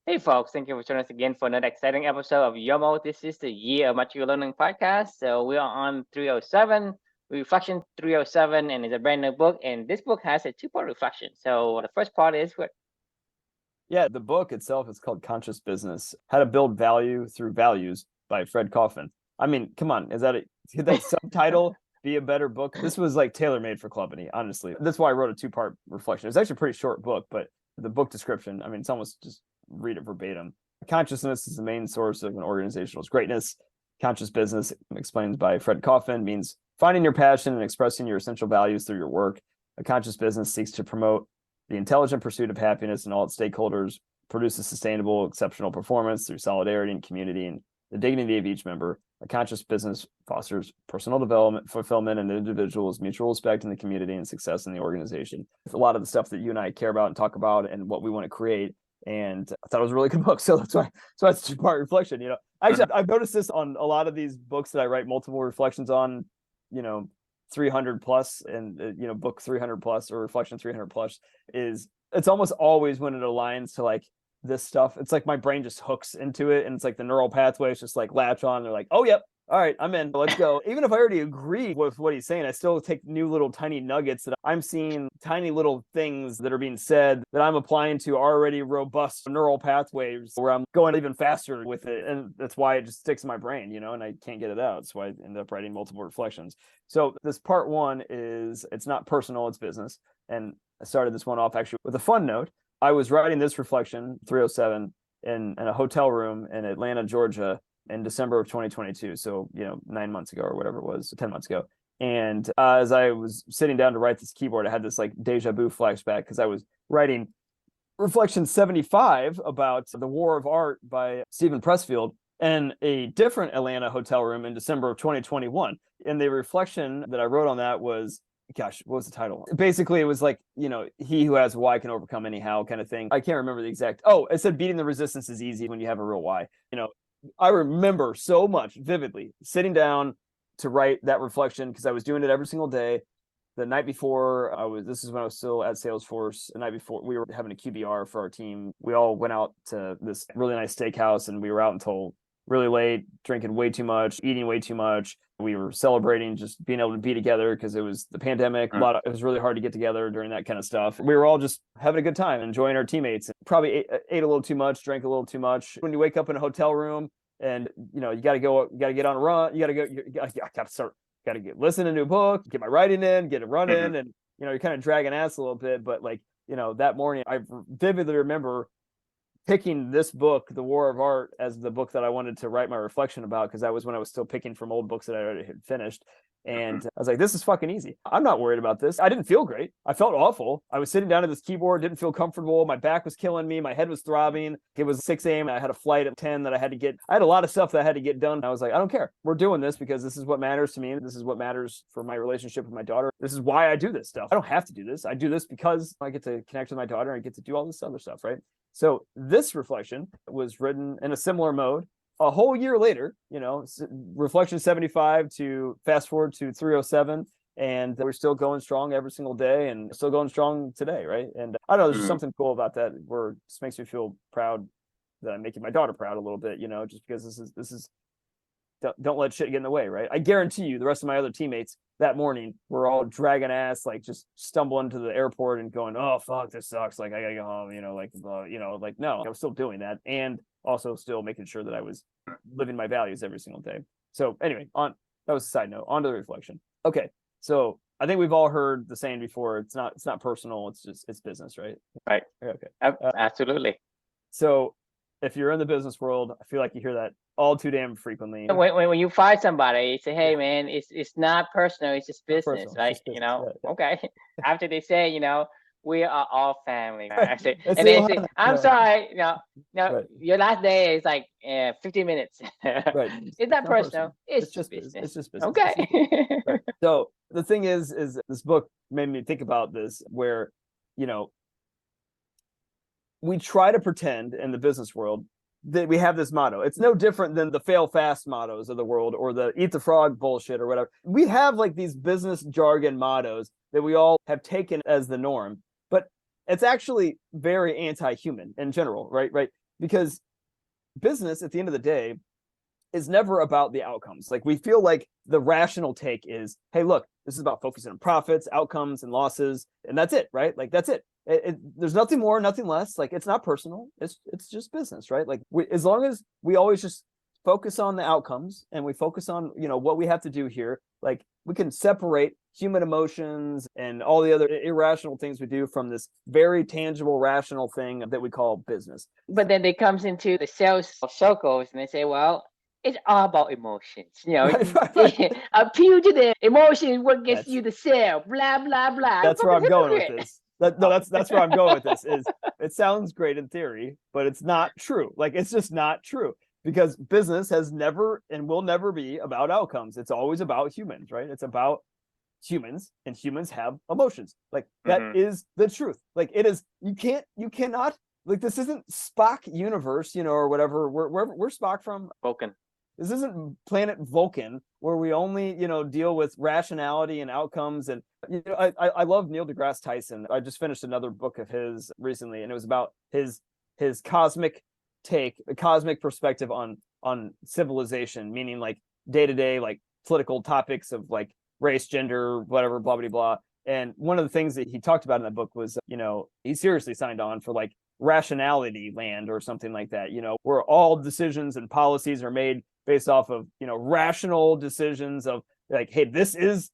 Hey folks, thank you for joining us again for another exciting episode of Yomo. This is the Year of Material Learning podcast. So we are on 307, Reflection 307, and it's a brand new book. And this book has a two-part reflection. So the first part is what? Yeah, the book itself is called Conscious Business: How to Build Value Through Values by Fred Kofman. I mean, come on, could that subtitle be a better book? This was like tailor-made for Clubany, honestly. That's why I wrote a two-part reflection. It's actually a pretty short book, but the book description, I mean, it's almost just read it verbatim. Consciousness is the main source of an organizational's greatness. Conscious business, explained by Fred Kofman, means finding your passion and expressing your essential values through your work. A conscious business seeks to promote the intelligent pursuit of happiness in all its stakeholders, produces sustainable, exceptional performance through solidarity and community and the dignity of each member. A conscious business fosters personal development, fulfillment, and individuals' mutual respect in the community and success in the organization. It's a lot of the stuff that you and I care about and talk about and what we want to create. And I thought it was a really good book. So that's why it's a two-part reflection. Actually, I've noticed this on a lot of these books that I write multiple reflections on, 300 plus and, book 300 plus or reflection 300 plus it's almost always when it aligns to like this stuff. It's like my brain just hooks into it and it's like the neural pathways just like latch on. They're like, oh, yep. All right, I'm in. Let's go. Even if I already agree with what he's saying, I still take new little tiny nuggets that I'm seeing, tiny little things that are being said that I'm applying to already robust neural pathways where I'm going even faster with it. And that's why it just sticks in my brain, and I can't get it out. That's why I end up writing multiple reflections. So this part one is, it's not personal, it's business. And I started this one off actually with a fun note. I was writing this reflection, 307, in a hotel room in Atlanta, Georgia, in December of 2022. So, 9 months ago or whatever it was, 10 months ago. And as I was sitting down to write this keyboard, I had this like deja vu flashback because I was writing reflection 75 about the War of Art by Stephen Pressfield in a different Atlanta hotel room in December of 2021. And the reflection that I wrote on that was, gosh, what was the title? Basically, it was like, he who has a why can overcome anyhow kind of thing. I can't remember the exact. Oh, it said beating the resistance is easy when you have a real why. I remember so much vividly sitting down to write that reflection because I was doing it every single day. The night before, this is when I was still at Salesforce. The night before, we were having a QBR for our team. We all went out to this really nice steakhouse and we were out until really late, drinking way too much, eating way too much. We were celebrating just being able to be together because it was the pandemic. It was really hard to get together during that kind of stuff. We were all just having a good time, enjoying our teammates. Probably ate a little too much, drank a little too much. When you wake up in a hotel room and you got to get on a run, you got to listen to a book, get my writing in, get it running, and you're kind of dragging ass a little bit. But like that morning, I vividly remember picking this book, The War of Art, as the book that I wanted to write my reflection about, because that was when I was still picking from old books that I already had finished. And I was like, this is fucking easy. I'm not worried about this. I didn't feel great. I felt awful. I was sitting down at this keyboard, didn't feel comfortable. My back was killing me. My head was throbbing. It was 6 a.m. I had a flight at 10 that I had to get. I had a lot of stuff that I had to get done. I was like, I don't care. We're doing this because this is what matters to me. This is what matters for my relationship with my daughter. This is why I do this stuff. I don't have to do this. I do this because I get to connect with my daughter and I get to do all this other stuff, right? So this reflection was written in a similar mode a whole year later, reflection 75 to fast forward to 307. And we're still going strong every single day and still going strong today, right? And I don't know, there's just something cool about that where it just makes me feel proud that I'm making my daughter proud a little bit, just because this is don't let shit get in the way, right? I guarantee you the rest of my other teammates that morning were all dragging ass, like just stumbling to the airport and going, oh fuck, this sucks, like I gotta go home, no, I was still doing that and also still making sure that I was living my values every single day. So anyway, that was a side note. On to the reflection. Okay, so I think we've all heard the saying before, it's not personal, it's business, right? Right. Okay. Absolutely. So if you're in the business world, I feel like you hear that all too damn frequently. When you find somebody, you say, hey man, it's not personal, it's just business, personal, right? just business. Yeah. Okay. After they say, we are all family. I say, and they say, I'm sorry, Right. your last day is like 15 minutes. Right. It's not personal. It's just business. It's just business. Okay. Right. So the thing is this book made me think about this, where, we try to pretend in the business world that we have this motto. It's no different than the fail fast mottos of the world or the eat the frog bullshit or whatever. We have like these business jargon mottos that we all have taken as the norm, but it's actually very anti-human in general, right? because business at the end of the day is never about the outcomes. Like we feel like the rational take is, hey, look, this is about focusing on profits, outcomes, and losses, and that's it, right? Like that's it. There's nothing more, nothing less. Like it's not personal. It's just business, right? Like as long as we always just focus on the outcomes and we focus on what we have to do here, like we can separate human emotions and all the other irrational things we do from this very tangible, rational thing that we call business. But then it comes into the sales circles and they say, well, it's all about emotions. Right. Appeal to the emotions, what gets you the sale, blah, blah, blah. That's where I'm going with this. That's where I'm going with this. Is it sounds great in theory, but it's not true. Like it's just not true, because business has never and will never be about outcomes. It's always about humans, right? It's about humans, and humans have emotions. Like that is the truth. Like it is. You cannot. Like this isn't Spock universe, or whatever. Where's Spock from? Vulcan. This isn't planet Vulcan, where we only, deal with rationality and outcomes. And, I love Neil deGrasse Tyson. I just finished another book of his recently, and it was about his cosmic take, the cosmic perspective on civilization, meaning like day-to-day, like political topics of like race, gender, whatever, blah, blah, blah. And one of the things that he talked about in that book was, he seriously signed on for like rationality land or something like that, where all decisions and policies are made based off of, rational decisions of like, hey, this is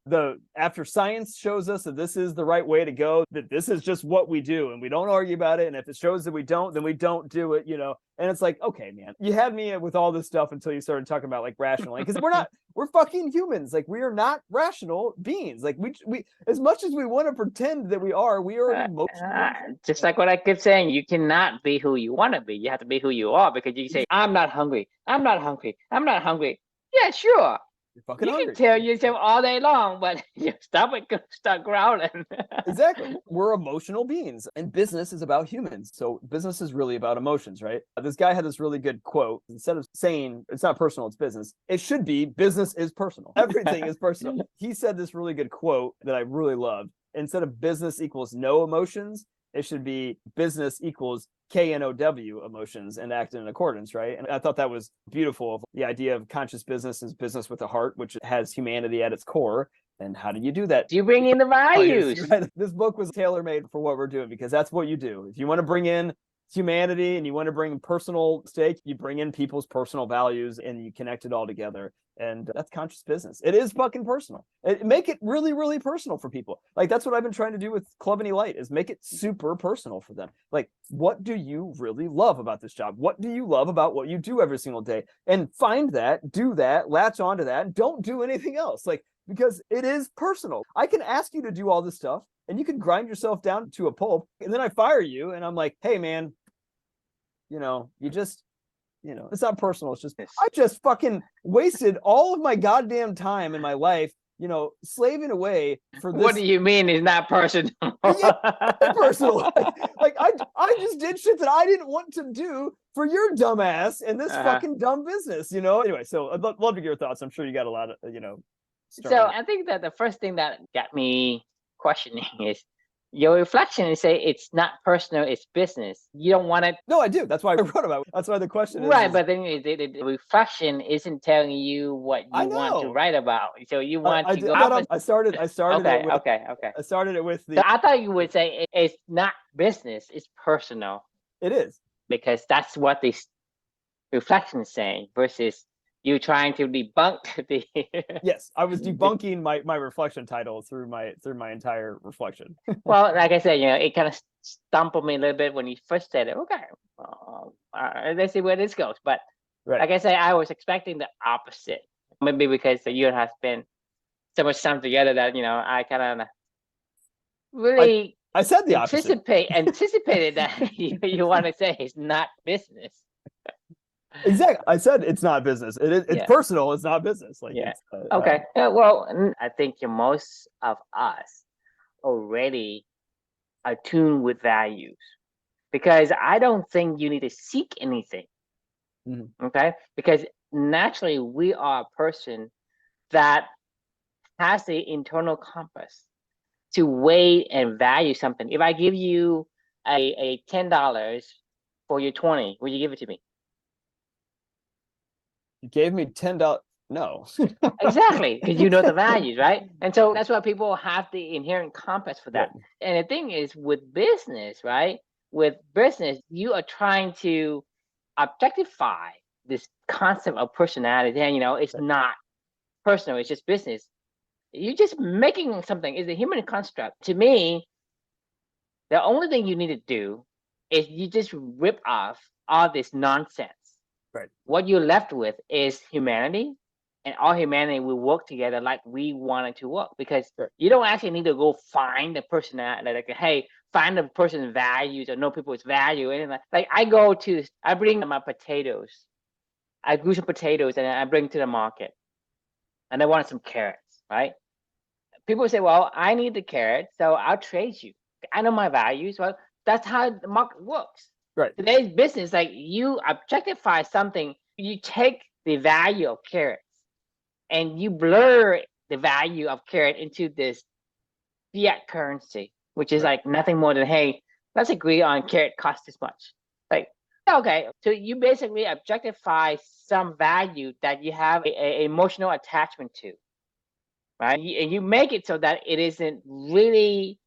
after science shows us that this is the right way to go, that this is just what we do and we don't argue about it. And if it shows that we don't, then we don't do it, and it's like, okay, man, you had me with all this stuff until you started talking about like rationally, because we're fucking humans. Like we are not rational beings. Like we as much as we want to pretend that we are emotional. Just like what I keep saying, you cannot be who you want to be. You have to be who you are, because you say, I'm not hungry. I'm not hungry. I'm not hungry. Yeah, sure. You can tell yourself all day long, but your stomach can start growling. Exactly. We're emotional beings, and business is about humans. So business is really about emotions, right? This guy had this really good quote. Instead of saying it's not personal, it's business, it should be business is personal. Everything is personal. He said this really good quote that I really loved. Instead of business equals no emotions, it should be business equals KNOW emotions and act in accordance, right? And I thought that was beautiful. The idea of conscious business is business with a heart, which has humanity at its core. And how do you do that? Do you bring in the values? Right? This book was tailor-made for what we're doing, because that's what you do. If you want to bring in humanity and you want to bring personal stake, you bring in people's personal values and you connect it all together. And that's conscious business. It is fucking personal. Make it really, really personal for people. Like that's what I've been trying to do with Club Any Light, is make it super personal for them. Like, what do you really love about this job? What do you love about what you do every single day? And find that, do that, latch onto that, and don't do anything else. Like, because it is personal. I can ask you to do all this stuff and you can grind yourself down to a pulp, and then I fire you and I'm like, hey man, you just, it's not personal. It's just, I just fucking wasted all of my goddamn time in my life, slaving away for this. What do you mean it's not personal? Yeah, personal. Like I just did shit that I didn't want to do for your dumb ass and this fucking dumb business, Anyway, so I'd love to get your thoughts. I'm sure you got a lot of, So I think that the first thing that got me questioning is your reflection and say it's not personal, it's business. You don't want it. No, I do. That's why I wrote about it. That's why the question is. Right, but then the reflection isn't telling you what you want to write about. So you want to go. I started. Okay, okay. I started it with the. So I thought you would say it's not business, it's personal. It is. Because that's what the reflection is saying versus you trying to debunk the. Yes, I was debunking my reflection title through my entire reflection. Well, like I said, it kind of stumbled me a little bit when you first said it. Okay, let's see where this goes. But like I said, I was expecting the opposite. Maybe because you and I spent so much time together that I kind of really. I said the opposite. Anticipated that you want to say it's not business. Exactly. I said it's not business. It's personal. It's not business. Like, okay. Well, I think most of us already are tuned with values, because I don't think you need to seek anything. Mm-hmm. Okay, because naturally we are a person that has the internal compass to weigh and value something. If I give you a $10 for your 20, will you give it to me? You gave me $10. No. Exactly, because you know the values, right? And so that's why people have the inherent compass for that. Right. And the thing is, with business, right? With business, you are trying to objectify this concept of personality. And it's not personal; it's just business. You're just making something. It's a human construct. To me, the only thing you need to do is you just rip off all this nonsense. Right. What you're left with is humanity, and all humanity will work together like we wanted to work. Because you don't actually need to go find the person like, hey, find the person's values or know people's value. And like I bring my potatoes. I grew some potatoes and I bring to the market, and I wanted some carrots, right? People say, well, I need the carrots, so I'll trade you. I know my values. Well, that's how the market works. Right. Today's business, like you objectify something, you take the value of carrots and you blur the value of carrot into this fiat currency, which is like nothing more than, hey, let's agree on carrot costs this much. Like, okay, so you basically objectify some value that you have a emotional attachment to, right? And you make it so that it isn't really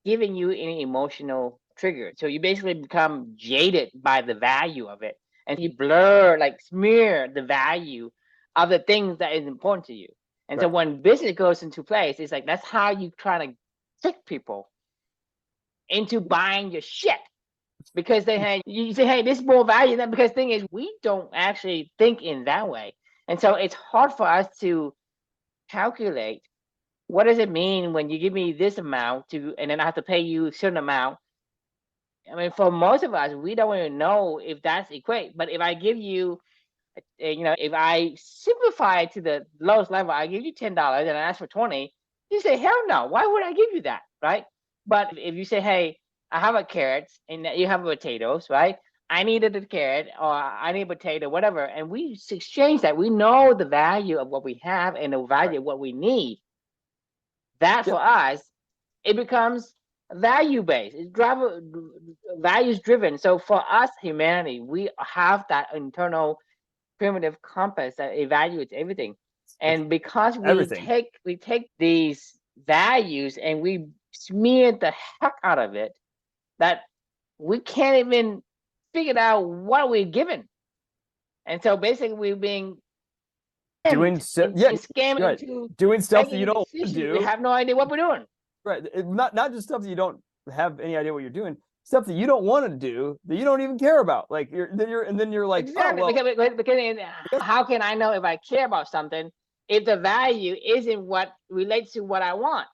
giving you any emotional trigger. So you basically become jaded by the value of it. And you blur, like smear the value of the things that is important to you. And so when business goes into place, it's like that's how you try to trick people into buying your shit. Because you say, hey, this is more value than, because the thing is, we don't actually think in that way. And so it's hard for us to calculate what does it mean when you give me this amount and then I have to pay you a certain amount. I mean, for most of us, we don't even know if that's equate. But if I give you, if I simplify it to the lowest level, I give you $10 and I ask for 20, you say, hell no, why would I give you that, right? But if you say, hey, I have a carrot and you have potatoes, right? I needed a carrot or I need a potato, whatever. And we exchange that. We know the value of what we have and the value of what we need. That for us, it becomes value-based. It's values-driven. So for us, humanity, we have that internal primitive compass that evaluates everything. And because we take these values and we smear the heck out of it, that we can't even figure out what we're given. And so basically we're being doing stuff that you don't want to do. We have no idea what we're doing. Right. Not just stuff that you don't have any idea what you're doing. Stuff that you don't want to do, that you don't even care about. Like you're like, exactly. Oh, well, because how can I know if I care about something if the value isn't what relates to what I want?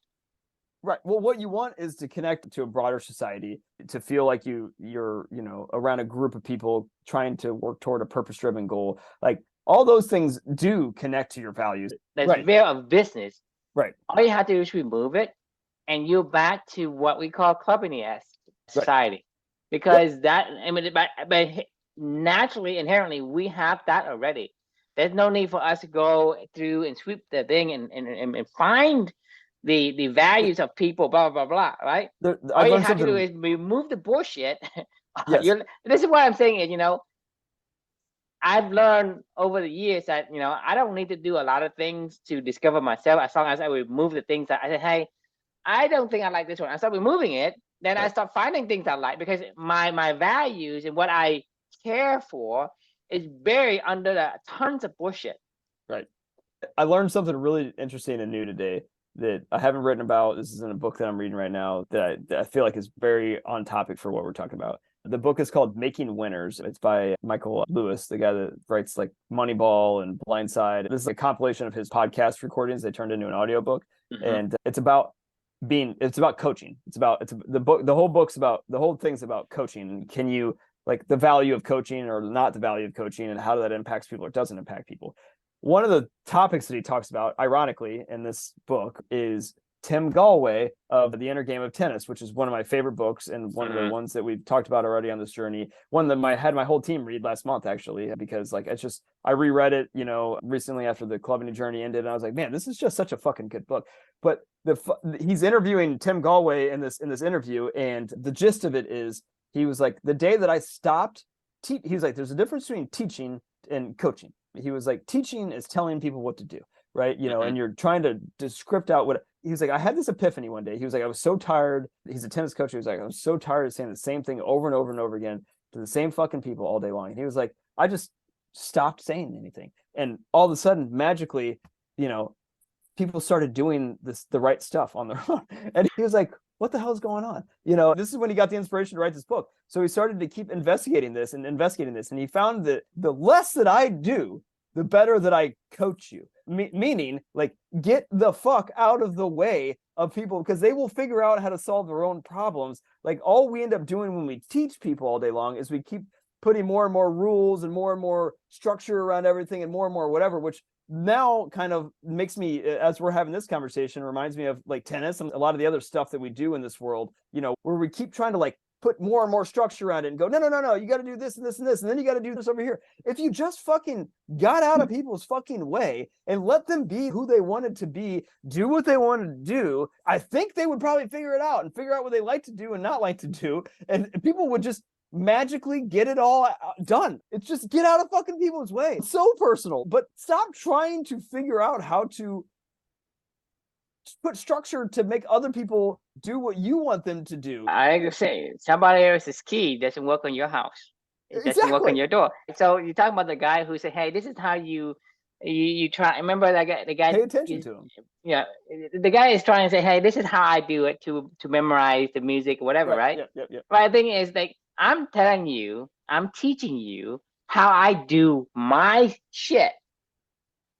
Right. Well, what you want is to connect to a broader society, to feel like you're around a group of people trying to work toward a purpose-driven goal. Like all those things do connect to your values. That's very of business. Right. All you have to do is remove it, and you're back to what we call clubbing-esque society. Because that, I mean, but naturally, inherently, we have that already. There's no need for us to go through and sweep the thing and find the values of people, blah, blah, blah, right? All you have to do is remove the bullshit. Yes. This is what I'm saying is, I've learned over the years that, I don't need to do a lot of things to discover myself as long as I remove the things that I say, hey, I don't think I like this one. I start removing it. Then I start finding things I like, because my values and what I care for is buried under the tons of bullshit. Right. I learned something really interesting and new today that I haven't written about. This is in a book that I'm reading right now that I feel like is very on topic for what we're talking about. The book is called Making Winners. It's by Michael Lewis, the guy that writes like Moneyball and Blindside. This is a compilation of his podcast recordings they turned into an audiobook. Mm-hmm. And it's about coaching. The whole thing's about coaching. Can you, like, the value of coaching or not the value of coaching, and how that impacts people or doesn't impact people. One of the topics that he talks about, ironically, in this book is Tim Galway of The Inner Game of Tennis, which is one of my favorite books and one of the ones that we've talked about already on this journey. One that I had my whole team read last month, actually, because like I reread it, recently after the Clubbing Journey ended, and I was like, man, this is just such a fucking good book. But he's interviewing Tim Galway in this interview, and the gist of it is he was like, the day that I stopped he was like, there's a difference between teaching and coaching. He was like, teaching is telling people what to do, right? You know, and you're trying to script out what he was like. I had this epiphany one day. He was like, I was so tired. He's a tennis coach. He was like, I was so tired of saying the same thing over and over and over again to the same fucking people all day long. And he was like, I just stopped saying anything. And all of a sudden, magically, you know, people started doing the right stuff on their own. And he was like, what the hell is going on? You know, this is when he got the inspiration to write this book. So he started to keep investigating this. And he found that the less that I do, the better that I coach you. Meaning, like, get the fuck out of the way of people, because they will figure out how to solve their own problems. Like, all we end up doing when we teach people all day long is we keep putting more and more rules and more structure around everything and more whatever, which now kind of makes me, as we're having this conversation, reminds me of like tennis and a lot of the other stuff that we do in this world, you know, where we keep trying to like put more and more structure around it and go, no, you got to do this and this and this, and then you got to do this over here. If you just fucking got out of people's fucking way and let them be who they wanted to be, do what they wanted to do, I think they would probably figure it out and figure out what they like to do and not like to do. And people would just magically get it all done. It's just get out of fucking people's way. It's so personal, but stop trying to figure out how to put structure to make other people do what you want them to do. I say somebody else's key doesn't work on your house. It doesn't work on your door. So you're talking about the guy who said, "Hey, this is how you try." Remember that guy? The guy. Pay attention to him. Yeah, the guy is trying to say, "Hey, this is how I do it to memorize the music or whatever." Right? Yeah. But the thing is, like, I'm telling you, I'm teaching you how I do my shit.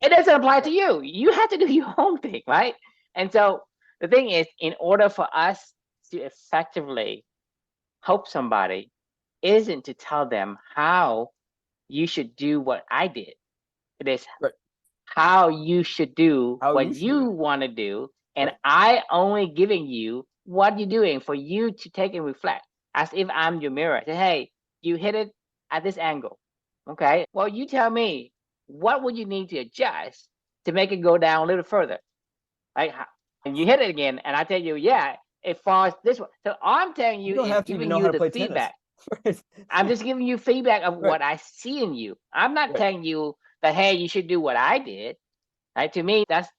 It doesn't apply to you. You have to do your own thing, right? And so the thing is, in order for us to effectively help somebody, isn't to tell them how you should do what I did. It is how you should do what you want to do. And I only giving you what you're doing for you to take and reflect, as if I'm your mirror. Say, hey, you hit it at this angle. Okay. Well, you tell me, what would you need to adjust to make it go down a little further? Right? And you hit it again, and I tell you, yeah, it falls this way. So I'm telling you, is giving you the feedback. I'm just giving you feedback of what I see in you. I'm not telling you that, hey, you should do what I did. Right? To me, that's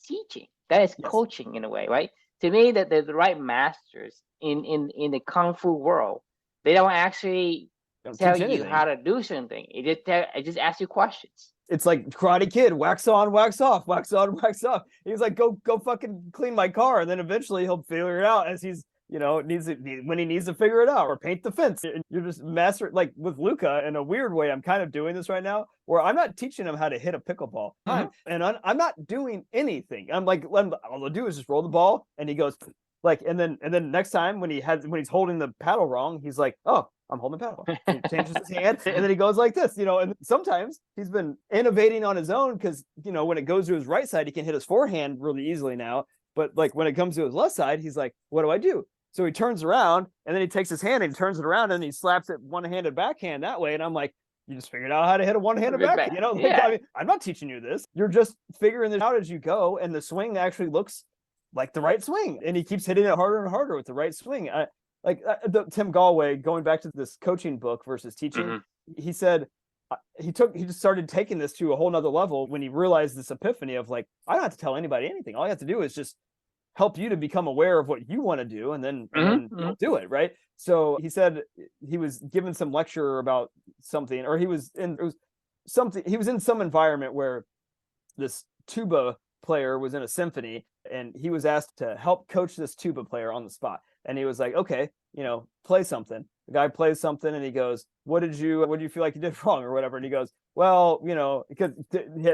teaching. That is coaching in a way, right? To me, that the right masters in the kung fu world, they don't actually tell you how to do something. It just asks you questions. It's like Karate Kid, wax on, wax off, wax on, wax off. He's like, go fucking clean my car, and then eventually he'll figure it out as he's, you know, when he needs to figure it out, or paint the fence. And you're just master, like with Luca, in a weird way. I'm kind of doing this right now, where I'm not teaching him how to hit a pickleball, and I'm not doing anything. I'm like, all I'll do is just roll the ball, and he goes like, and then next time when he's holding the paddle wrong, he's like, oh, I'm holding the paddle. He changes his hand, and then he goes like this, you know. And sometimes he's been innovating on his own, because, you know, when it goes to his right side, he can hit his forehand really easily now. But like when it comes to his left side, he's like, what do I do? So he turns around, and then he takes his hand and he turns it around, and he slaps it one-handed backhand that way. And I'm like, you just figured out how to hit a one-handed backhand, you know? Like, I mean, I'm not teaching you this. You're just figuring this out as you go, and the swing actually looks like the right swing, and he keeps hitting it harder and harder with the right swing. Tim Galway, going back to this coaching book versus teaching, he said he just started taking this to a whole nother level when he realized this epiphany of, like, I don't have to tell anybody anything. All I have to do is just help you to become aware of what you want to do, and then you'll do it, right? So he said he was given some lecture about something, or he was in some environment where this tuba player was in a symphony, and he was asked to help coach this tuba player on the spot. And he was like, okay, you know, play something. The guy plays something, and he goes, what did you feel like you did wrong or whatever? And he goes, well, you know, because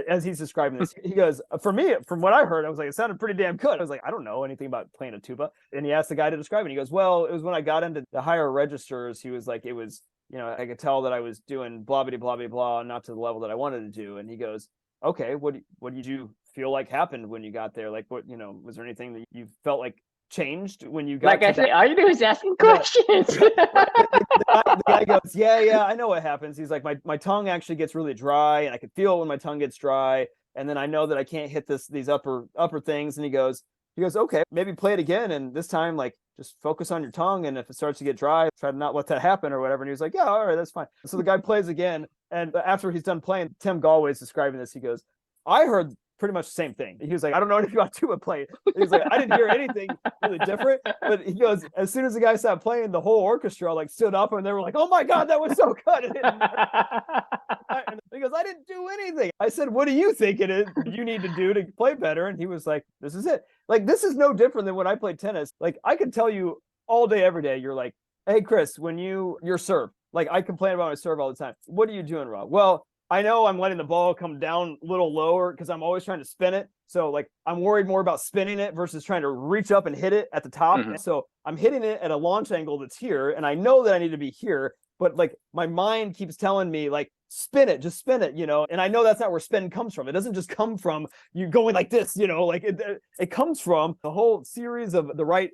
as he's describing this, he goes, for me, from what I heard, I was like, it sounded pretty damn good. I was like, I don't know anything about playing a tuba. And he asked the guy to describe it. And he goes, well, it was when I got into the higher registers. He was like, it was, you know, I could tell that I was doing blah, blah, blah, blah, blah, not to the level that I wanted to do. And he goes, okay, what did you feel like happened when you got there? Like, what, you know, was there anything that you felt like changed when you got like to I say, all you do is asking questions. The guy goes, yeah, I know what happens. He's like, my tongue actually gets really dry, and I can feel it when my tongue gets dry, and then I know that I can't hit these upper things. And he goes, okay, maybe play it again, and this time, like, just focus on your tongue. And if it starts to get dry, try to not let that happen or whatever. And he was like, yeah, all right, that's fine. So the guy plays again. And after he's done playing, Tim Galway is describing this. He goes, I heard pretty much the same thing. He was like, I don't know anything about tuba playing. He's like, I didn't hear anything really different. But he goes, as soon as the guy stopped playing, the whole orchestra like stood up and they were like, oh my God, that was so good. And he goes, I didn't do anything. I said, what do you think it is you need to do to play better? And he was like, this is it. Like, this is no different than when I played tennis. Like, I could tell you all day, every day, you're like, hey, Chris, when your serve, like I complain about my serve all the time. What are you doing wrong? Well, I know I'm letting the ball come down a little lower because I'm always trying to spin it. So like I'm worried more about spinning it versus trying to reach up and hit it at the top. Mm-hmm. So I'm hitting it at a launch angle that's here. And I know that I need to be here. But like my mind keeps telling me like, spin it, just spin it, you know? And I know that's not where spin comes from. It doesn't just come from you going like this, you know, like it comes from the whole series of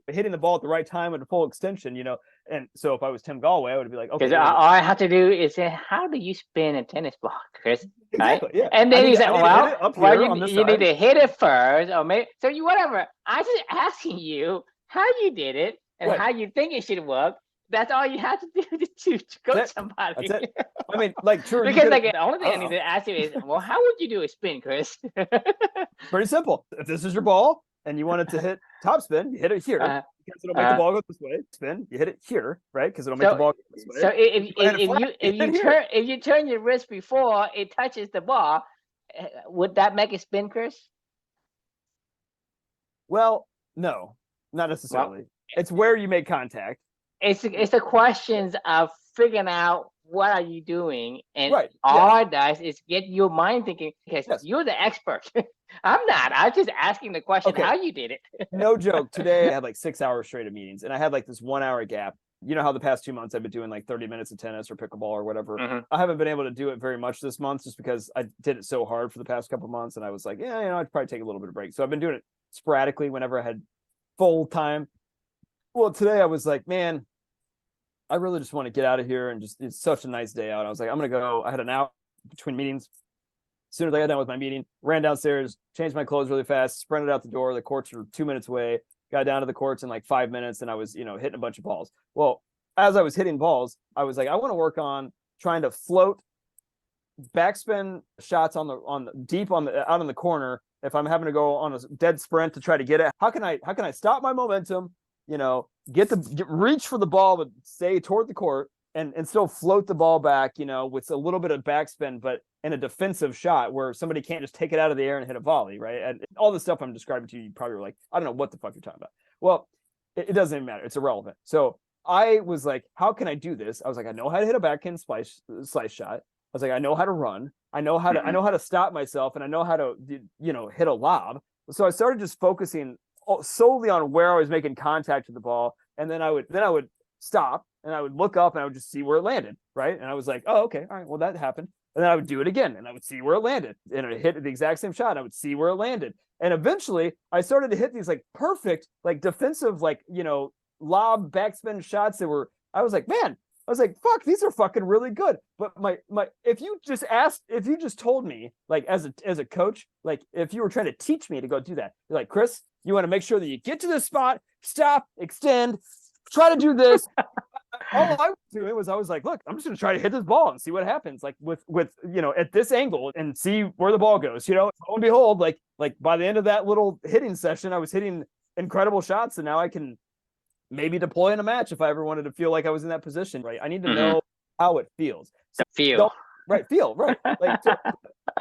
hitting the ball at the right time at a full extension, you know? And so if I was Tim Galway, I would be like, okay. Because all I have to do is say, how do you spin a tennis ball, Chris? Exactly, right? Yeah. And then he's like, you need to hit it first, or maybe whatever. I'm just asking you how you did it and how you think it should work. That's all you have to do to coach somebody. That's it. I mean, like, true. Because like the only thing I need to ask you is, well, how would you do a spin, Chris? Pretty simple. If this is your ball and you want it to hit top spin, you hit it here because it'll make the ball go this way. Spin, you hit it here, right? Because it'll make the ball go this way. So if you turn your wrist before it touches the ball, would that make it spin, Chris? Well, no, not necessarily. Well, it's where you make contact. It's the questions of figuring out what are you doing, and all it does is get your mind thinking, because you're the expert. I'm not. I'm just asking the question how you did it. No joke. Today I had like 6 hours straight of meetings, and I had like this 1 hour gap. You know how the past 2 months I've been doing like 30 minutes of tennis or pickleball or whatever. Mm-hmm. I haven't been able to do it very much this month just because I did it so hard for the past couple of months, and I was like, yeah, you know, I'd probably take a little bit of break. So I've been doing it sporadically whenever I had full time. Well, today I was like, man, I really just want to get out of here, and just, it's such a nice day out. I was like, I'm going to go. I had an hour between meetings. As soon as I got done with my meeting, ran downstairs, changed my clothes really fast, sprinted out the door. The courts were 2 minutes away, got down to the courts in like 5 minutes, and I was, you know, hitting a bunch of balls. Well, as I was hitting balls, I was like, I want to work on trying to float backspin shots out on the corner. If I'm having to go on a dead sprint to try to get it, how can I stop my momentum? You know, reach for the ball, but stay toward the court and still float the ball back, you know, with a little bit of backspin, but in a defensive shot where somebody can't just take it out of the air and hit a volley, right? And all the stuff I'm describing to you, you probably were like, I don't know what the fuck you're talking about. Well, it doesn't even matter. It's irrelevant. So I was like, how can I do this? I was like, I know how to hit a backhand slice shot. I was like, I know how to run. I know how to stop myself, and I know how to, you know, hit a lob. So I started just focusing solely on where I was making contact with the ball, and then I would stop and I would look up and I would just see where it landed, right? And I was like, oh, okay, all right, well, that happened. And then I would do it again and I would see where it landed, and I hit the exact same shot and I would see where it landed. And eventually I started to hit these like perfect, like defensive, like, you know, lob backspin shots that were, I was like, man, I was like, fuck, these are fucking really good. But my if you just told me, like, as a coach, like if you were trying to teach me to go do that, you're like, Chris, you want to make sure that you get to this spot, stop, extend, try to do this. All I was doing was I was like, look, I'm just going to try to hit this ball and see what happens, like with you know, at this angle, and see where the ball goes. You know, lo and behold, like by the end of that little hitting session, I was hitting incredible shots, and now I can maybe deploy in a match if I ever wanted to feel like I was in that position. Right? I need to know how it feels. So feel right. Like,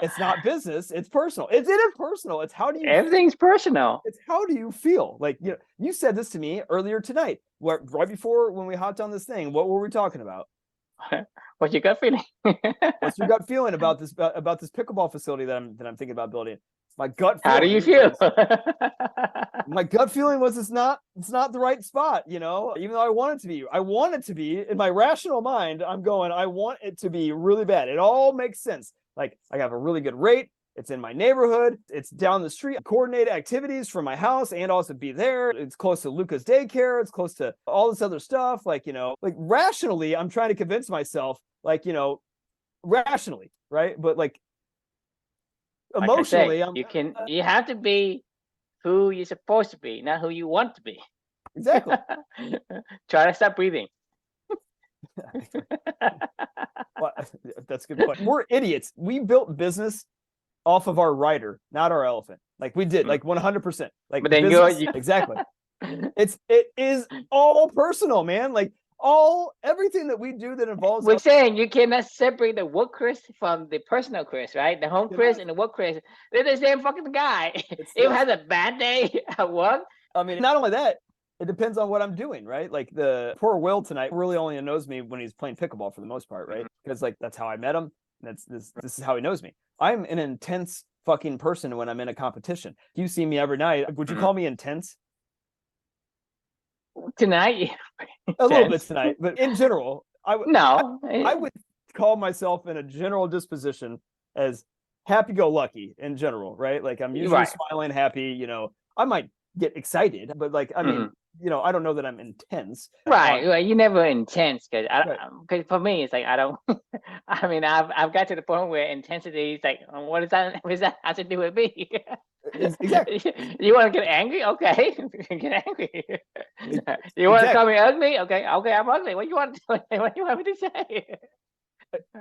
it's not business. It's personal. It is personal. It's how do you? Everything's personal. It's how do you feel? Like, you know, you said this to me earlier tonight. Right before when we hopped on this thing, what were we talking about? What's your gut feeling? What's your gut feeling about this pickleball facility that I'm thinking about building? My gut feeling. How do you feel? My gut feeling was it's not the right spot, you know, even though I want it to be in my rational mind. I'm going, I want it to be really bad. It all makes sense. Like, I have a really good rate. It's in my neighborhood. It's down the street. Coordinate activities from my house and also be there. It's close to Luca's daycare. It's close to all this other stuff. Like, you know, like rationally, I'm trying to convince myself, like, you know, rationally, right? But like emotionally, you have to be who you're supposed to be, not who you want to be. Exactly. Try to stop breathing. Well, that's a good point. We're idiots. We built business off of our rider, not our elephant. Like we did, like 100%. Like But then business, exactly. It is all personal, man. Like everything that we do that involves. We're saying you cannot separate the work Chris from the personal Chris, right? The home Chris and the work Chris. They're the same fucking guy. If he has a bad day at work. I mean, not only that, it depends on what I'm doing, right? Like the poor Will tonight really only knows me when he's playing pickleball for the most part, right? Because like that's how I met him. This is how he knows me. I'm an intense fucking person when I'm in a competition. You see me every night. Would you call me intense? Tonight? A little bit tonight, but in general, I would call myself in a general disposition as happy-go-lucky in general, right? Like I'm usually smiling, happy, you know. I might get excited, but like I mean, you know, I don't know that I'm intense. Right. Well, you never intense because for me it's like I don't. I mean, I've got to the point where intensity is like, what does that have to do with me? Exactly. You want to get angry? Okay, get angry. You want to call me ugly? Okay, I'm ugly. What do you want? What do you want me to say?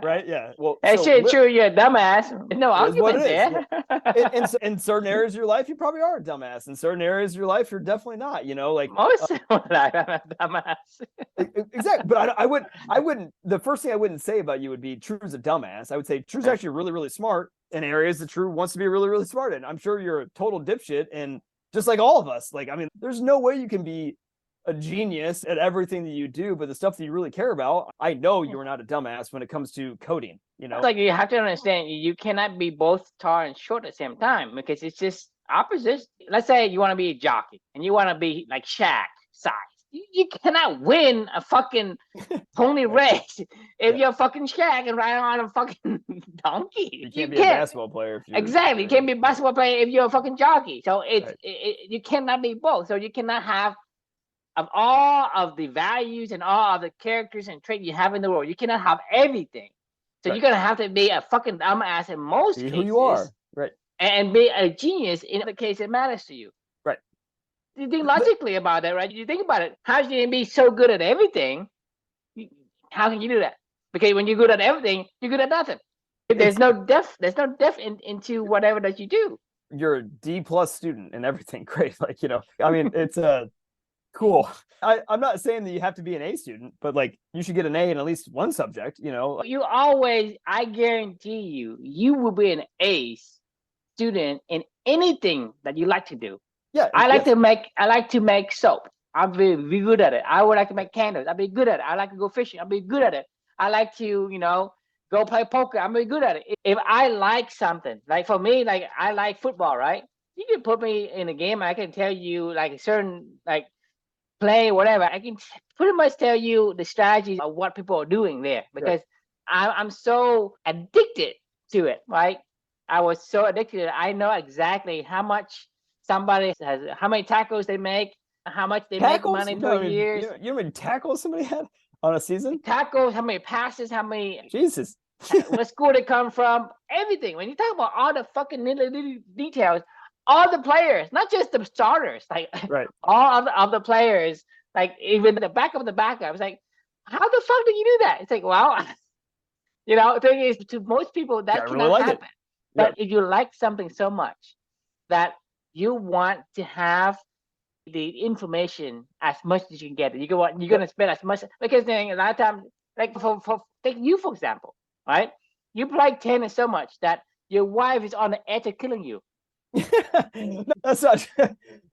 Right? Yeah. Well, that shit true. You're a dumbass. There's no argument there. In certain areas of your life, you probably are a dumbass. In certain areas of your life, you're definitely not. You know, like most of my life, I'm a dumbass. Exactly. But I wouldn't. The first thing I wouldn't say about you would be True's a dumbass. I would say True's actually really, really smart in areas that True wants to be really, really smart in. I'm sure you're a total dipshit, and just like all of us. Like, I mean, there's no way you can be a genius at everything that you do, but the stuff that you really care about, I know you're not a dumbass when it comes to coding, you know. Like you have to understand you cannot be both tall and short at the same time because it's just opposites. Let's say you want to be a jockey and you want to be like Shaq size. You cannot win a fucking pony race if you're a fucking Shaq and riding on a fucking donkey. You can't be a basketball player. Exactly. You can't be a basketball player if you're a fucking jockey. So you cannot be both. So you cannot have of all of the values and all of the characters and traits you have in the world, you cannot have everything. So you're gonna have to be a fucking dumbass in most cases. Who you are, right? And be a genius in the case it matters to you. Right. You think logically about that, right? You think about it. How can you be so good at everything? How can you do that? Because when you're good at everything, you're good at nothing. There's no depth into whatever that you do. You're a D+ student and everything. Great. Like, you know, I mean, it's cool. I'm not saying that you have to be an A student, but like you should get an A in at least one subject, you know. You always, I guarantee you will be an A student in anything that you like to do. Yeah. I like to make soap. I'll be good at it. I would like to make candles. I'll be good at it. I like to go fishing. I'll be good at it. I like to, you know, go play poker. I'm be good at it. If I like something, like for me, like I like football, right? You can put me in a game. I can tell you like a certain like play, whatever. I can pretty much tell you the strategies of what people are doing there because I'm so addicted to it, right? I was so addicted that I know exactly how much somebody has, how many tackles they make, how much they make money per year. You know how many tackles somebody had on a season? Tackles, how many passes, how many. Jesus. What school they come from, everything. When you talk about all the fucking little details, all the players, not just the starters, like all of the players, like even the back of the backup. It's like, how the fuck do you do that? It's like, well, you know, the thing is, to most people that cannot happen. But if you like something so much that you want to have the information as much as you can get, you're gonna spend as much, because then a lot of times, like for take you for example, right? You play tennis so much that your wife is on the edge of killing you. That's not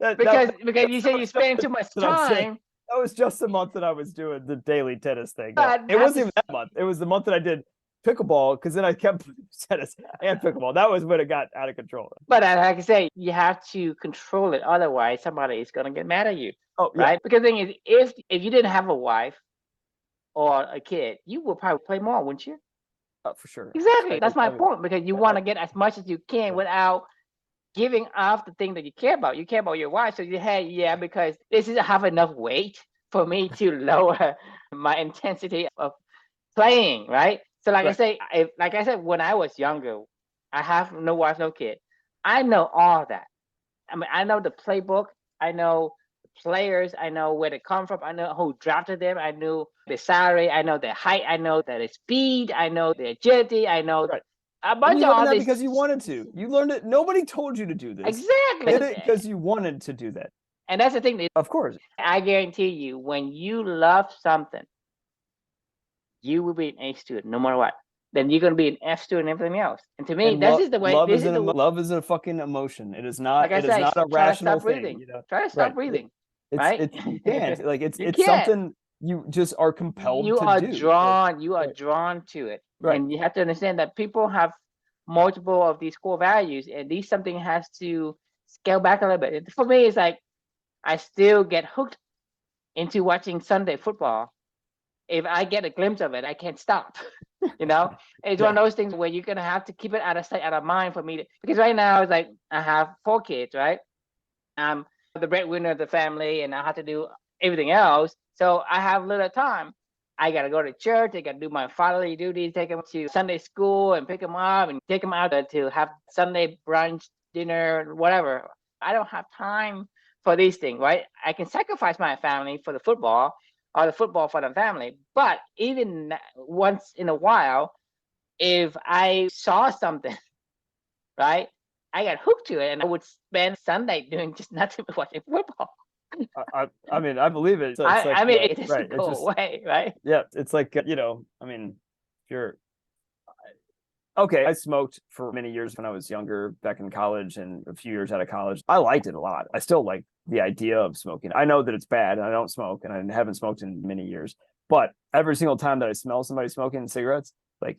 because you say you spend too much time. That was just the month that I was doing the daily tennis thing. It wasn't even that month. It was the month that I did pickleball, because then I kept tennis and pickleball. That was when it got out of control. But like I say, you have to control it. Otherwise, somebody is going to get mad at you. Oh, yeah. Right? Because the thing is, if you didn't have a wife or a kid, you would probably play more, wouldn't you? Oh, for sure. Exactly. That's my point, because you want to get as much as you can without giving up the thing that you care about. You care about your wife, so you because this is have enough weight for me to lower my intensity of playing, right? So like I said, when I was younger, I have no wife, no kid. I know all that. I mean, I know the playbook. I know the players. I know where they come from. I know who drafted them. I knew the salary. I know their height. I know their speed. I know their agility. I know Right. a And bunch you of learned all that this. because you wanted to. You learned it. Nobody told you to do this. Exactly. You did it because you wanted to do that. And that's the thing. Of course. I guarantee you, when you love something, you will be an A student no matter what. Then you're going to be an F student and everything else. And to me, And this is the way. love This is is the love is a fucking emotion. It is not. like I It is said, not a try to rational stop thing. breathing. You know. Try to stop Right. breathing. It's Right? you can't. Like it's You it's can't. something you just are compelled You to are do. drawn. You are right. drawn to it, Right. and you have to understand that people have multiple of these core values, and these something has to scale back a little bit. For me, it's like I still get hooked into watching Sunday football. If I get a glimpse of it, I can't stop. You know, it's one of those things where you're gonna have to keep it out of sight, out of mind for me to, because right now it's like I have 4 kids, right? I'm the breadwinner of the family, and I have to do everything else. So I have little time. I gotta go to church. I gotta do my fatherly duties, take them to Sunday school, and pick them up, and take them out to have Sunday brunch, dinner, whatever. I don't have time for these things, right? I can sacrifice my family for the football, or the football for the family. But even once in a while, if I saw something, right, I got hooked to it, and I would spend Sunday doing just nothing but watching football. I mean, I believe it. I mean, it doesn't right. go It's just, away, right? yeah. It's like I mean, if you're okay. I smoked for many years when I was younger, back in college, and a few years out of college. I liked it a lot. I still like the idea of smoking. I know that it's bad, and I don't smoke, and I haven't smoked in many years. But every single time that I smell somebody smoking cigarettes, like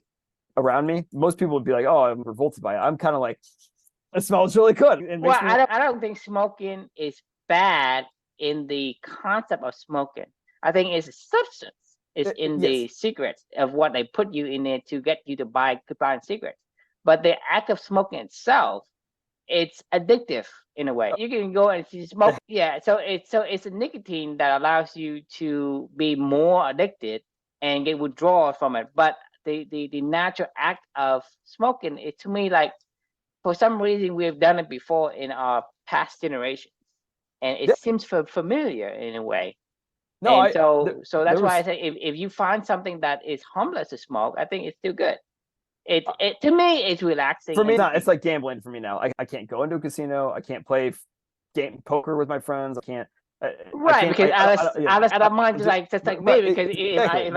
around me, most people would be like, "Oh, I'm revolted by it." I'm kind of like, "It smells really good." It Well, makes me. I don't think smoking is bad in the concept of smoking. I think it's a substance. It's in the Yes. secrets of what they put you in there to get you to buy cigarettes. But the act of smoking itself, it's addictive in a way. You can go and smoke. Yeah, so it's a nicotine that allows you to be more addicted and get withdrawal from it. But the natural act of smoking, it to me, like, for some reason we've done it before in our past generations, and it Yeah. seems familiar in a way. No, And so that's there why I was say, if you find something that is harmless to smoke, I think it's still good. It to me, it's relaxing. for me. And It's like gambling for me now. I can't go into a casino. I can't play game poker with my friends. I can't. I right, can't. because Yeah. I don't mind, just like me, Right, because exactly. if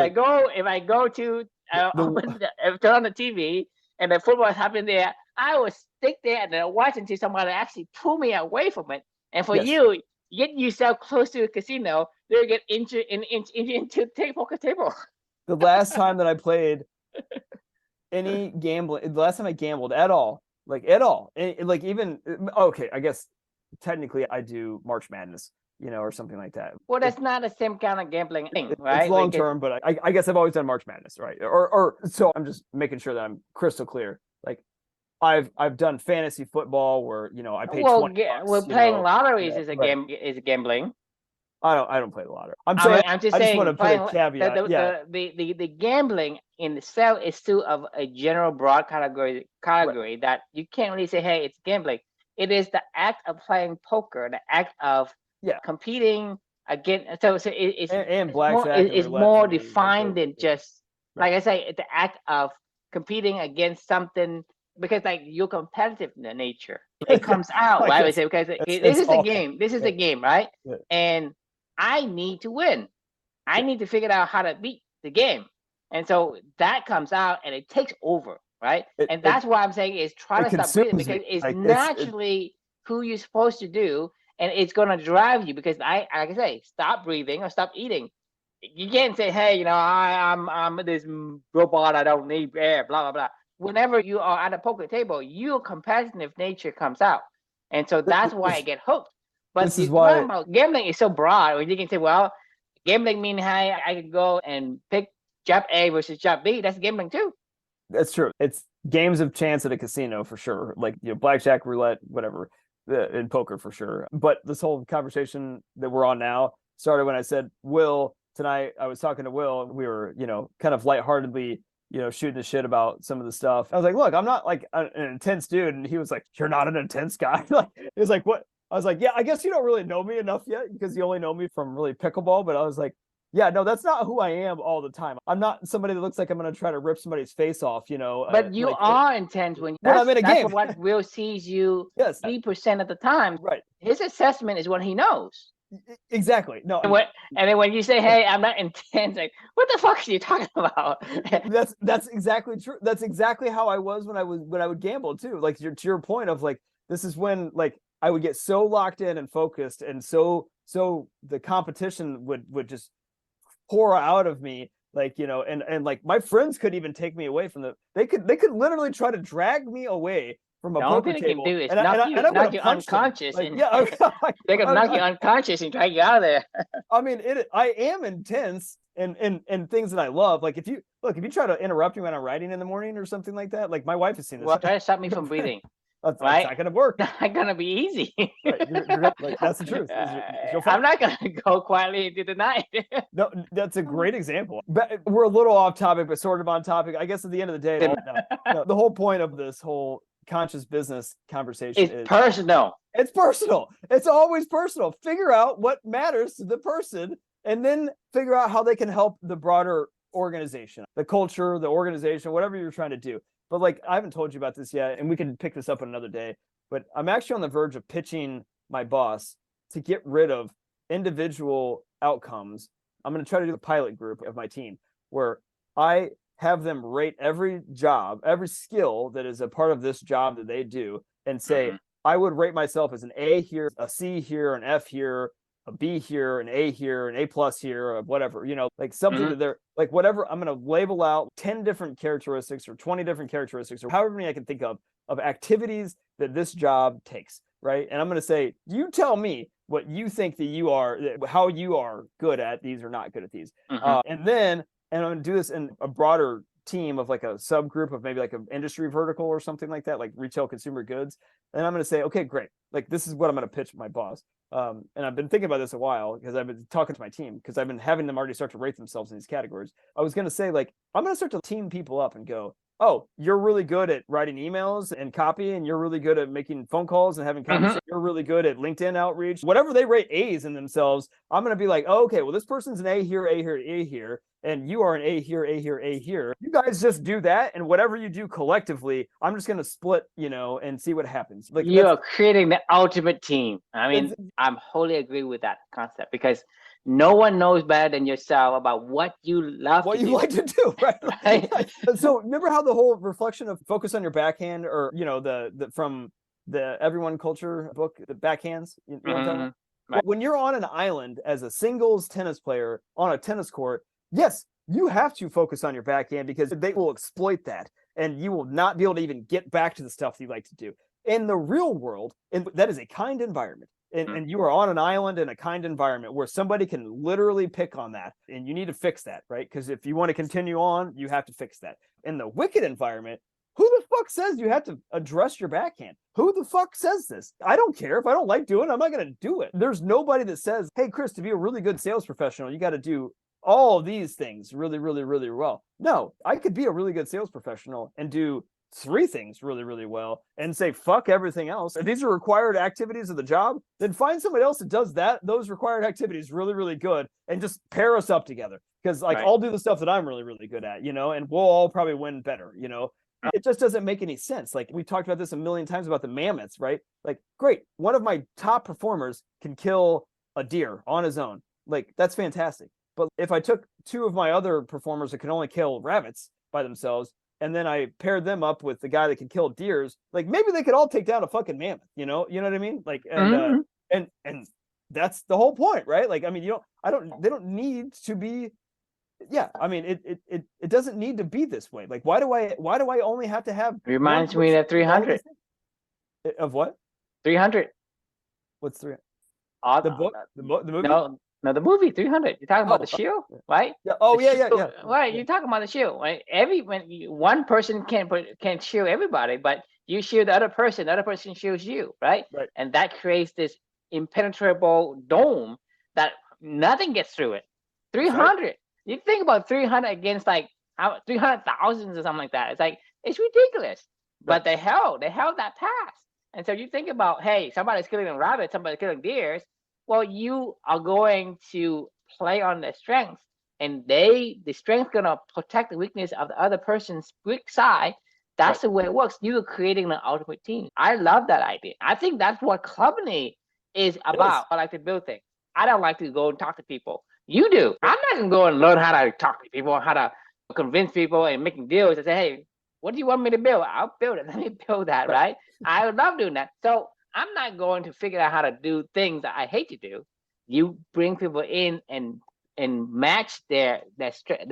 I go to open turn on the TV and the football is happening there, I will stick there and then watch until somebody actually pull me away from it. And for Yes. you, get yourself close to a casino, they'll get into the poker table. The last time that I played any gambling, the last time I gambled at all, like even okay, I guess technically I do March Madness, or something like that. Well, that's not the same kind of gambling thing, It's right? long term, but I guess I've always done March Madness, right? Or so I'm just making sure that I'm crystal clear. Like I've done fantasy football where I pay $20. Well, playing lotteries Yeah, is a right. is gambling. I don't play the lottery. I'm saying I'm just I just saying, want to put a caveat. the gambling in itself is still of a general broad category Right. that you can't really say, hey, it's gambling. It is the act of playing poker, the act of competing against. So it's and blackjack and it's roulette more for me, defined than just, right. like I say, the act of competing against something, because like your competitive nature, it comes out, right? We say, because this is a game. This is a game, right? Yeah. And I need to win. I need to figure out how to beat the game. And so that comes out and it takes over, right? And that's why I'm saying is try to stop breathing, because it's naturally who you're supposed to do, and it's gonna drive you, because like I say, stop breathing or stop eating. You can't say, hey, I'm this robot, I don't need air, blah blah blah. Whenever you are at a poker table, your competitive nature comes out. And so that's why I get hooked. But this is the why thing about gambling is so broad. When you can say, well, gambling means, hey, I could go and pick job A versus job B. That's gambling too. That's true. It's games of chance at a casino for sure, like blackjack, roulette, whatever, in poker for sure. But this whole conversation that we're on now started when I said, Will, tonight I was talking to Will, and we were kind of lightheartedly shooting the shit about some of the stuff. I was like, look, I'm not like an intense dude, and he was like, you're not an intense guy. Like, he was like, what? I was like, yeah, I guess you don't really know me enough yet because you only know me from really pickleball. But I was like, yeah, no, that's not who I am all the time. I'm not somebody that looks like I'm going to try to rip somebody's face off, But you are intense when I'm in a that's game. what Will sees you Yes. 3% of the time. Right. His assessment is what he knows. Exactly. No. And then when you say, "Hey, I'm not intense," like, what the fuck are you talking about? That's exactly true. That's exactly how I was when I would gamble too. Like to your point of like, this is when like I would get so locked in and focused, and so the competition would just pour out of me, like, you know, and like my friends could even take me away from they could literally try to drag me away from a The only poker thing they can table, do is and I knock you punch them. unconscious, Like, and yeah, they can knock you unconscious and drag you out of there. I mean, I am intense and things that I love. Like if you try to interrupt me when I'm writing in the morning or something like that, like my wife has seen this. Well, try to stop me from breathing. That's Right? not gonna work. Not gonna be easy. Right. Like, that's the truth. I'm not gonna go quietly into the night. No, that's a great example. But we're a little off topic, but sort of on topic. I guess at the end of the day, no, the whole point of this whole conscious business conversation is personal. It's personal. It's always personal. Figure out what matters to the person, and then figure out how they can help the broader organization, the culture, the organization, whatever you're trying to do. But like, I haven't told you about this yet, and we can pick this up another day, but I'm actually on the verge of pitching my boss to get rid of individual outcomes. I'm going to try to do the pilot group of my team where I have them rate every job, every skill that is a part of this job that they do, and say, I would rate myself as an A here, a C here, an F here, a B here, an A here, an A+ here, or whatever, you know, like something that they're like, whatever. I'm going to label out 10 different characteristics or 20 different characteristics or however many I can think of activities that this job takes. Right. And I'm going to say, you tell me what you think that you are, how you are good at these or not good at these. And I'm going to do this in a broader team of like a subgroup of maybe like an industry vertical or something like that, like retail consumer goods. And I'm going to say, okay, great. Like, this is what I'm going to pitch my boss. And I've been thinking about this a while because I've been talking to my team because I've been having them already start to rate themselves in these categories. I was going to say, like, I'm going to start to team people up and go, oh, you're really good at writing emails and copy, and you're really good at making phone calls and having conversations. You're really good at LinkedIn outreach. Whatever they rate A's in themselves, I'm going to be like, oh, okay, well, this person's an A here, A here, A here, and you are an A here, A here, A here. You guys just do that, and whatever you do collectively, I'm just going to split, you know, and see what happens. Like, you are creating the ultimate team. I mean, I'm wholly agree with that concept because no one knows better than yourself about what you love what to you do. like to do, right? So remember how the whole reflection of focus on your backhand, or you know, the from the Everyone Culture book, the backhands, you know what I'm talking about? Right. When you're on an island as a singles tennis player on a tennis court, yes, you have to focus on your backhand because they will exploit that, and you will not be able to even get back to the stuff that you like to do. In the real world, and that is a kind environment. And you are on an island in a kind environment where somebody can literally pick on that, and you need to fix that, right? Because if you want to continue on, you have to fix that. In the wicked environment, who the fuck says you have to address your backhand? Who the fuck says this? I don't care. If I don't like doing it, I'm not going to do it. There's nobody that says, hey, Chris, to be a really good sales professional, you got to do all of these things really, really, really well. No, I could be a really good sales professional and do 3 things really, really well and say, fuck everything else. If these are required activities of the job, then find somebody else that does those required activities really, really good, and just pair us up together. Because like, I'll do the stuff that I'm really, really good at, you know, and we'll all probably win better, you know. It just doesn't make any sense. Like, we talked about this a million times about the mammoths, right? Like, great, one of my top performers can kill a deer on his own. Like, that's fantastic. But if I took 2 of my other performers that can only kill rabbits by themselves, and then I paired them up with the guy that can kill deers, like, maybe they could all take down a fucking mammoth, you know what I mean? Like, and that's the whole point, right? Like, I mean, they don't need to be, yeah. I mean, it doesn't need to be this way. Like, why do I only have to have? Reminds me of 300. Of what? 300. What's 300? The book, the movie? No, the movie 300. You're talking about the shield, right? Yeah. Oh, yeah. Right. You're talking about the shield, right? One person can't shield everybody, but you shield the other person shields you, right? Right. And that creates this impenetrable dome that nothing gets through it. 300. Right. You think about 300 against like 300,000 or something like that. It's like, it's ridiculous. Right. But they held that pass. And so you think about, hey, somebody's killing rabbits, somebody's killing deers. Well, you are going to play on their strengths, and the strength's gonna protect the weakness of the other person's weak side. That's the way it works. You are creating the ultimate team. I love that idea. I think that's what company is about. I like to build things. I don't like to go and talk to people. You do. I'm not gonna go and learn how to talk to people, how to convince people and making deals and say, hey, what do you want me to build? I'll build it. Let me build that, right? I love doing that. So I'm not going to figure out how to do things that I hate to do. You bring people in and match their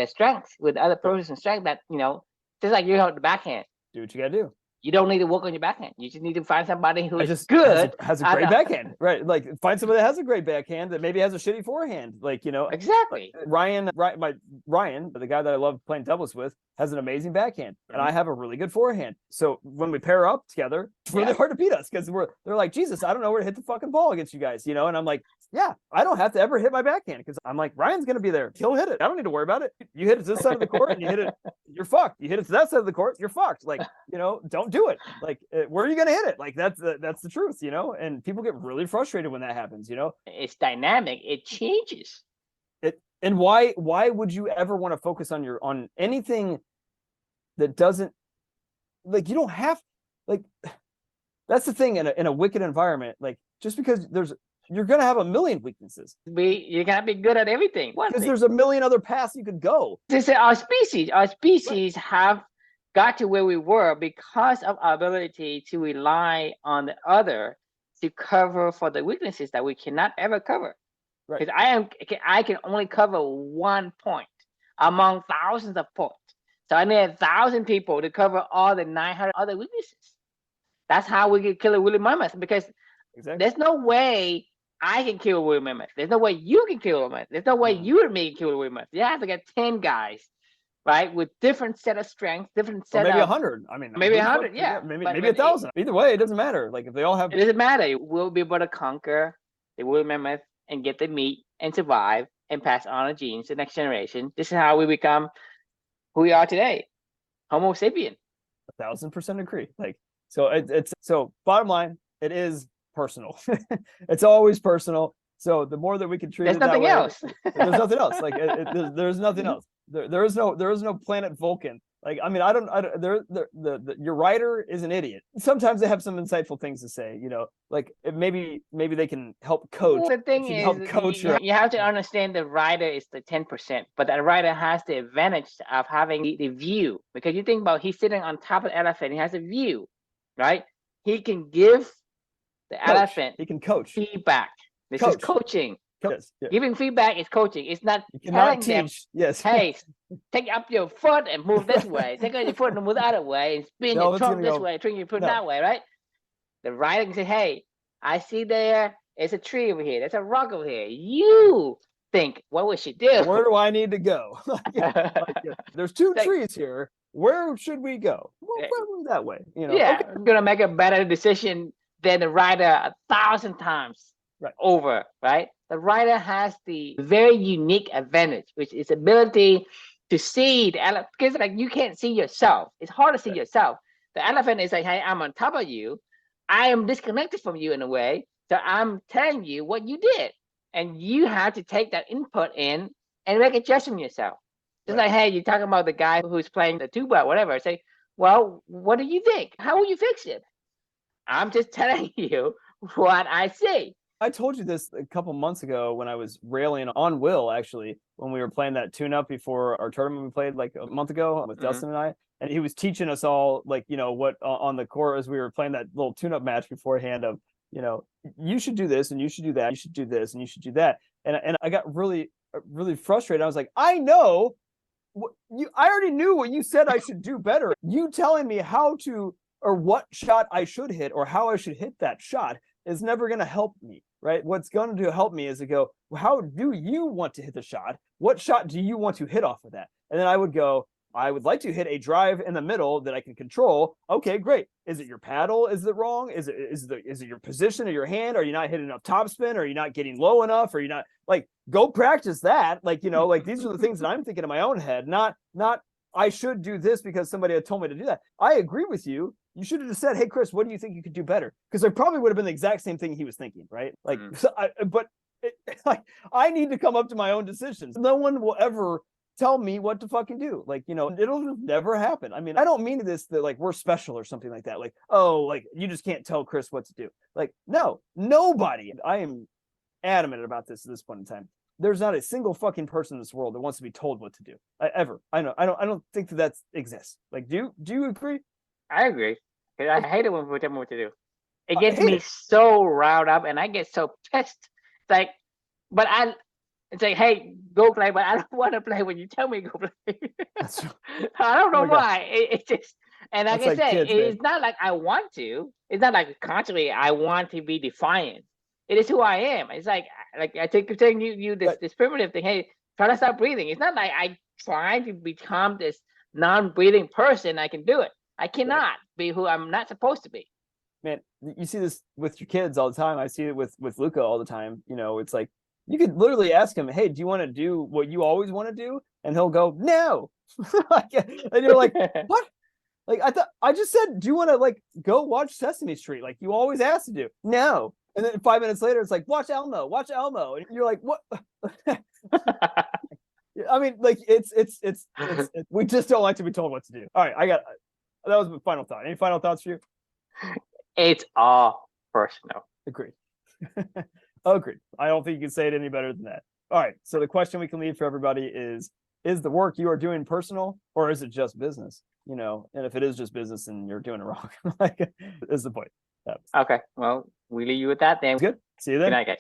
strengths with the other person's strength. That just like you have the backhand. Do what you gotta do. You don't need to work on your backhand. You just need to find somebody who is good, has a great backhand, right? Like find somebody that has a great backhand that maybe has a shitty forehand. Like exactly. Ryan, the guy that I love playing doubles with, has an amazing backhand, and I have a really good forehand. So when we pair up together, it's really hard to beat us because they're like, Jesus, I don't know where to hit the fucking ball against you guys, and I'm like, yeah, I don't have to ever hit my backhand because I'm like, Ryan's gonna be there. He'll hit it. I don't need to worry about it. You hit it to this side of the court and you hit it, you're fucked. You hit it to that side of the court, you're fucked. Like, don't do it. Like, where are you gonna hit it? Like, that's the truth, And people get really frustrated when that happens. It's dynamic. It changes. And why would you ever want to focus on anything that doesn't, like, you don't have, like, that's the thing in a wicked environment. Like, just because you're gonna have a million weaknesses. You gotta be good at everything because there's a million other paths you could go. This is our species have got to where we were because of our ability to rely on the other to cover for the weaknesses that we cannot ever cover. Because I can only cover one point among thousands of points. So I need 1,000 people to cover all the 900 other weaknesses. That's how we can kill a woolly mammoth, because there's no way I can kill a woolly mammoth. There's no way you can kill a mammoth. There's no way you and me can kill a woolly mammoth. You have to get 10 guys, right, with different set of strengths, different set maybe of 100. I mean, maybe 100, maybe 1,000. Either way, it doesn't matter. Like, if they all have, it doesn't matter. We'll be able to conquer the woolly mammoth and get the meat and survive and pass on the genes to the next generation. This is how we become who we are today, Homo sapien. 1,000% agree. Like, so bottom line, it is personal. It's always personal. So the more that we can treat there's it that nothing way, else. There's nothing else. Like, there's nothing else. There is no planet Vulcan. Like, I mean, your writer is an idiot. Sometimes they have some insightful things to say, like maybe they can help coach. Well, the thing is, you have to understand the writer is the 10%, but that writer has the advantage of having the view, because you think about, he's sitting on top of the elephant. He has a view, right? He can give the elephant. He can coach feedback. This is coaching. Yes, yeah. Giving feedback is coaching. It's not telling them, yes, hey, take up your foot and move this way. Take up your foot and move the other way, and spin your trunk this way, turn your foot that way, right? The writer can say, hey, I see there's a tree over here. There's a rock over here. You think, what we should do? Where do I need to go? There's two trees here. Where should we go? Well, that way. Yeah, I'm going to make a better decision than the writer 1,000 times over, right? The writer has the very unique advantage, which is ability to see the elephant. Because like, you can't see yourself. It's hard to see yourself. The elephant is like, hey, I'm on top of you. I am disconnected from you in a way. So I'm telling you what you did. And you have to take that input in and make a judgment yourself. Just like, hey, you're talking about the guy who's playing the tuba or whatever. Say, well, what do you think? How will you fix it? I'm just telling you what I see. I told you this a couple months ago when I was railing on Will, actually, when we were playing that tune-up before our tournament we played like a month ago with Dustin and I. And he was teaching us all, like, what on the court as we were playing that little tune-up match beforehand of, you should do this and you should do that. You should do this and you should do that. And I got really, really frustrated. I was like, I know I already knew what you said I should do better. You telling me how to, or what shot I should hit or how I should hit that shot is never going to help me, right? What's going to help me is to go, how do you want to hit the shot? What shot do you want to hit off of that? And then I would go, I would like to hit a drive in the middle that I can control. Okay, great. Is it your paddle? Is it wrong? Is it your position of your hand? Are you not hitting enough topspin? Are you not getting low enough? Are you not, like, go practice that? Like, like, these are the things that I'm thinking in my own head, not I should do this because somebody had told me to do that. I agree with you. You should have just said, hey, Chris, what do you think you could do better? Because it probably would have been the exact same thing he was thinking, right? Like, I need to come up to my own decisions. No one will ever tell me what to fucking do. Like, it'll just never happen. I mean, I don't mean this that like we're special or something like that. Like, oh, like you just can't tell Chris what to do. Like, no, nobody. I am adamant about this at this point in time. There's not a single fucking person in this world that wants to be told what to do. Ever. I don't think that exists. Like, do you agree? I agree. Because I hate it when people tell me what to do. It gets me so riled up, and I get so pissed. It's like, it's like, hey, go play, but I don't want to play when you tell me to go play. I don't know why. It's just, and like I said, it's not like I want to. It's not like constantly I want to be defiant. It is who I am. It's like I keep telling you this primitive thing. Hey, try to stop breathing. It's not like I try to become this non-breathing person. I can do it. I cannot be who I'm not supposed to be. Man, you see this with your kids all the time. I see it with Luca all the time. It's like you could literally ask him, "Hey, do you want to do what you always want to do?" And he'll go, "No." And you're like, "What?" Like I just said, "Do you want to like go watch Sesame Street like you always asked to do?" No. And then 5 minutes later, it's like, watch Elmo. And you're like, what? I mean, like it's we just don't like to be told what to do. All right, that was my final thought. Any final thoughts for you? It's all personal. Agreed. Agreed. I don't think you can say it any better than that. All right. So the question we can leave for everybody is the work you are doing personal or is it just business? And if it is just business, then you're doing it wrong. Like, is the point. Okay. Well, we leave you with that then. Good. See you then. Good night, guys.